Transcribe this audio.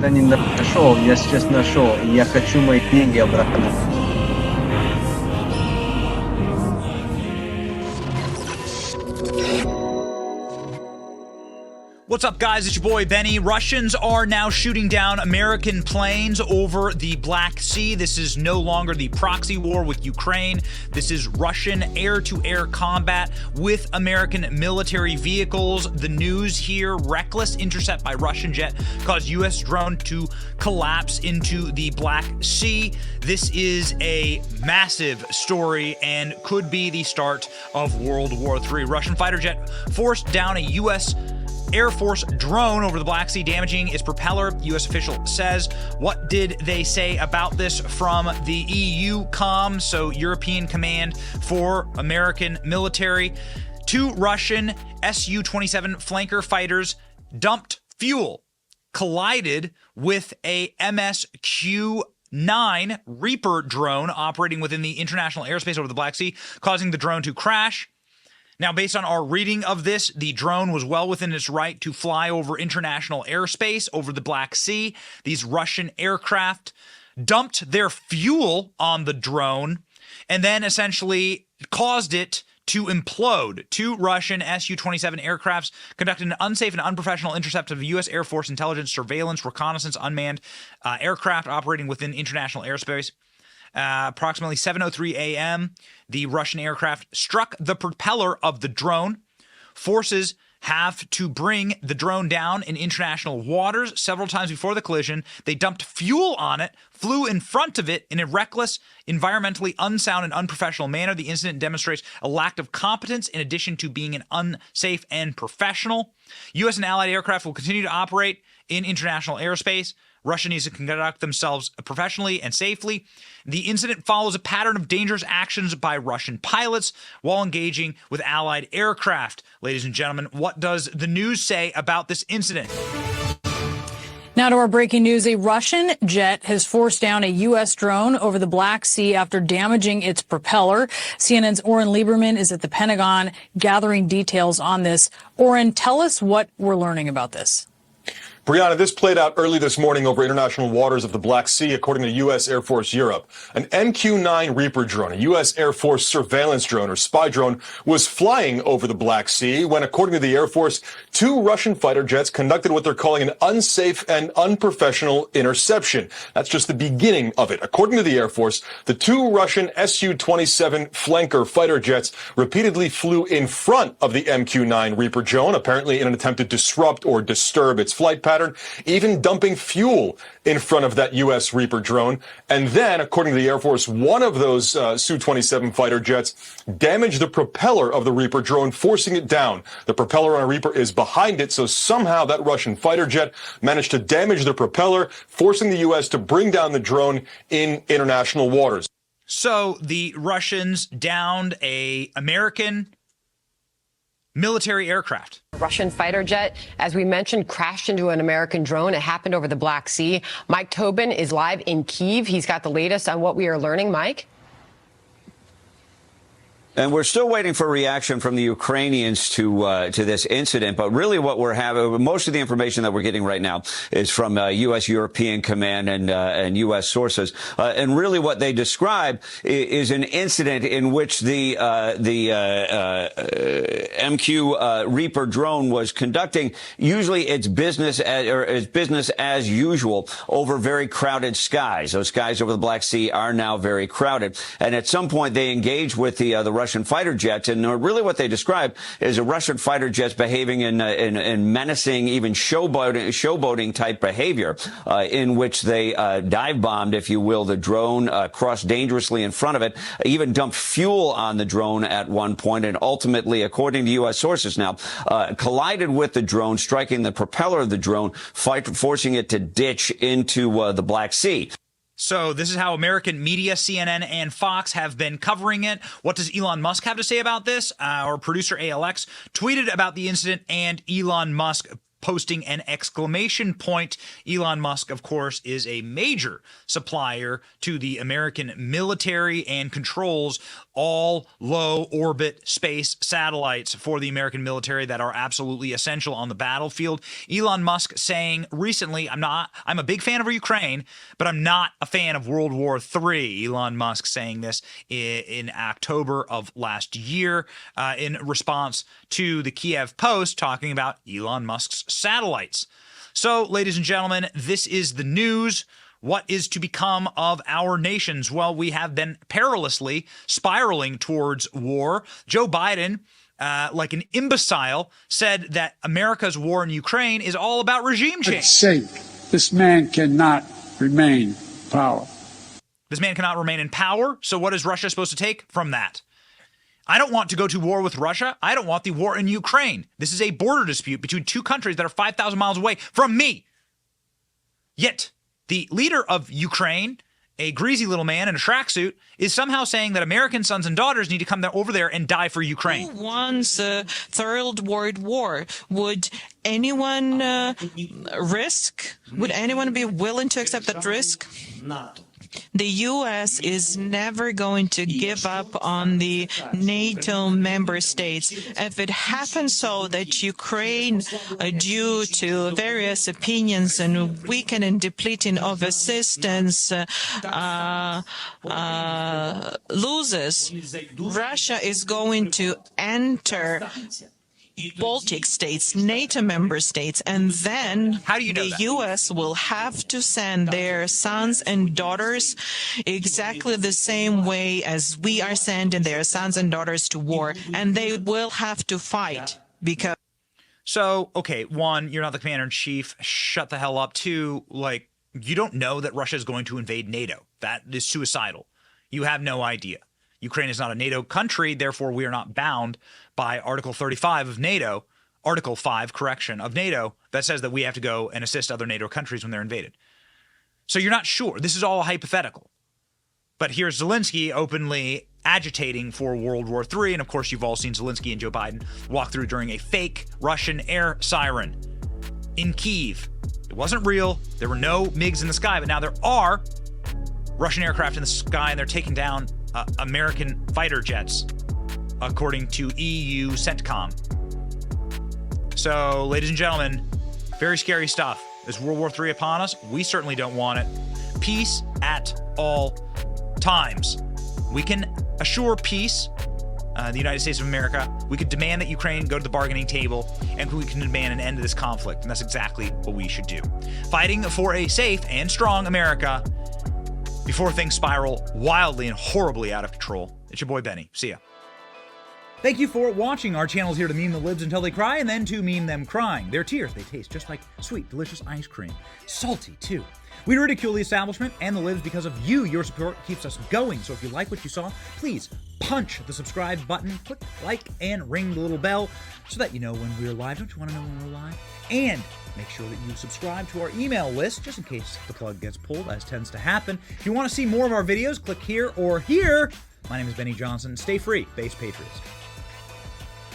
Я не нашел, я сейчас нашел. Я хочу мои деньги обратно. What's up, guys? It's your boy Benny. Russians are now shooting down American planes over the Black Sea. This is no longer the proxy war with Ukraine. This is Russian air-to-air combat with American military vehicles. The news here, reckless intercept by Russian jet caused U.S. drone to collapse into the Black Sea. This is a massive story and could be the start of World War III. Russian fighter jet forced down a U.S. Air Force drone over the Black Sea, damaging its propeller, U.S. official says. What did they say about this from the EU COM, so European Command for American Military? 2 Russian Su-27 flanker fighters dumped fuel, collided with a MSQ-9 Reaper drone operating within the international airspace over the Black Sea, causing the drone to crash. Now, based on our reading of this, the drone was well within its right to fly over international airspace over the Black Sea. These Russian aircraft dumped their fuel on the drone and then essentially caused it to implode. 2 Russian Su-27 aircrafts conducted an unsafe and unprofessional intercept of U.S. Air Force intelligence, surveillance, reconnaissance, unmanned aircraft operating within international airspace. Approximately 7:03 a.m., the Russian aircraft struck the propeller of the drone. Forces have to bring the drone down in international waters. Several times before the collision, they dumped fuel on it, flew in front of it in a reckless, environmentally unsound and unprofessional manner. The incident demonstrates a lack of competence in addition to being an unsafe and professional. U.S. and allied aircraft will continue to operate in international airspace. Russia needs to conduct themselves professionally and safely. The incident follows a pattern of dangerous actions by Russian pilots while engaging with allied aircraft. Ladies and gentlemen, what does the news say about this incident? Now to our breaking news. A Russian jet has forced down a U.S. drone over the Black Sea after damaging its propeller. CNN's Oren Lieberman is at the Pentagon gathering details on this. Oren, tell us what we're learning about this. Brianna, this played out early this morning over international waters of the Black Sea, according to U.S. Air Force Europe. An MQ-9 Reaper drone, a U.S. Air Force surveillance drone or spy drone, was flying over the Black Sea when, according to the Air Force, 2 Russian fighter jets conducted what they're calling an unsafe and unprofessional interception. That's just the beginning of it. According to the Air Force, the 2 Russian Su-27 flanker fighter jets repeatedly flew in front of the MQ-9 Reaper drone, apparently in an attempt to disrupt or disturb its flight pattern, even dumping fuel in front of that U.S. Reaper drone. And then, according to the Air Force, one of those Su-27 fighter jets damaged the propeller of the Reaper drone, forcing it down. The propeller on a Reaper is behind it, so somehow that Russian fighter jet managed to damage the propeller, forcing the U.S. to bring down the drone in international waters. So the Russians downed a American military aircraft. Russian fighter jet, as we mentioned, crashed into an American drone. It happened over the Black Sea. Mike Tobin is live in Kyiv. He's got the latest on what we are learning. Mike? And we're still waiting for a reaction from the Ukrainians to this incident. But really what we're having, most of the information that we're getting right now is from U.S. European Command and U.S. sources. And really what they describe is an incident in which the MQ Reaper drone was conducting usually its business as usual over very crowded skies. Those skies over the Black Sea are now very crowded. And at some point they engage with the Russian fighter jets, and really what they describe is a Russian fighter jets behaving in menacing, even showboating type behavior, in which they dive bombed, if you will, the drone, crossed dangerously in front of it, even dumped fuel on the drone at one point, and ultimately, according to U.S. sources now, collided with the drone, striking the propeller of the drone, forcing it to ditch into the Black Sea. So this is how American media, CNN and Fox, have been covering it. What does Elon Musk have to say about this? Our producer ALX tweeted about the incident, and Elon Musk posting an exclamation point. Elon Musk, of course, is a major supplier to the American military and controls all low orbit space satellites for the American military that are absolutely essential on the battlefield. Elon Musk saying recently, I'm a big fan of Ukraine, but I'm not a fan of World War III. Elon Musk saying this in October of last year in response to the Kiev Post talking about Elon Musk's satellites. So, ladies and gentlemen, this is the news. What is to become of our nations? Well, we have been perilously spiraling towards war. Joe Biden, like an imbecile, said that America's war in Ukraine is all about regime change. For sake, this man cannot remain in power. This man cannot remain in power. So what is Russia supposed to take from that? I don't want to go to war with Russia. I don't want the war in Ukraine. This is a border dispute between two countries that are 5,000 miles away from me. Yet, the leader of Ukraine, a greasy little man in a tracksuit, is somehow saying that American sons and daughters need to come over there and die for Ukraine. Who wants a third world war? Would anyone Would anyone be willing to accept that risk? Not. The U.S. is never going to give up on the NATO member states. If it happens so that Ukraine, due to various opinions and weakening and depleting of assistance, loses, Russia is going to enter Baltic states, NATO member states, and then How do you know the that? U.S. will have to send their sons and daughters exactly the same way as we are sending their sons and daughters to war, and they will have to fight because. So, okay, one, you're not the commander-in-chief. Shut the hell up. Two, like, you don't know that Russia is going to invade NATO. That is suicidal. You have no idea. Ukraine is not a NATO country, therefore we are not bound by Article 35 of NATO, Article 5, correction, of NATO, that says that we have to go and assist other NATO countries when they're invaded. So you're not sure. This is all hypothetical. But here's Zelensky openly agitating for World War III, and of course you've all seen Zelensky and Joe Biden walk through during a fake Russian air siren in Kyiv. It wasn't real. There were no MiGs in the sky, but now there are Russian aircraft in the sky, and they're taking down American fighter jets, according to EU CENTCOM. So, ladies and gentlemen, very scary stuff. Is World War III upon us? We certainly don't want it. Peace at all times. We can assure peace, the United States of America. We could demand that Ukraine go to the bargaining table, and we can demand an end to this conflict, and that's exactly what we should do. Fighting for a safe and strong America before things spiral wildly and horribly out of control. It's your boy Benny. See ya. Thank you for watching. Our channel is here to meme the libs until they cry and then to meme them crying. Their tears, they taste just like sweet, delicious ice cream. Salty, too. We ridicule the establishment and the libs because of you. Your support keeps us going. So if you like what you saw, please punch the subscribe button, click like, and ring the little bell so that you know when we're live. Don't you want to know when we're live? And make sure that you subscribe to our email list just in case the plug gets pulled, as tends to happen. If you want to see more of our videos, click here or here. My name is Benny Johnson. Stay free, Base Patriots.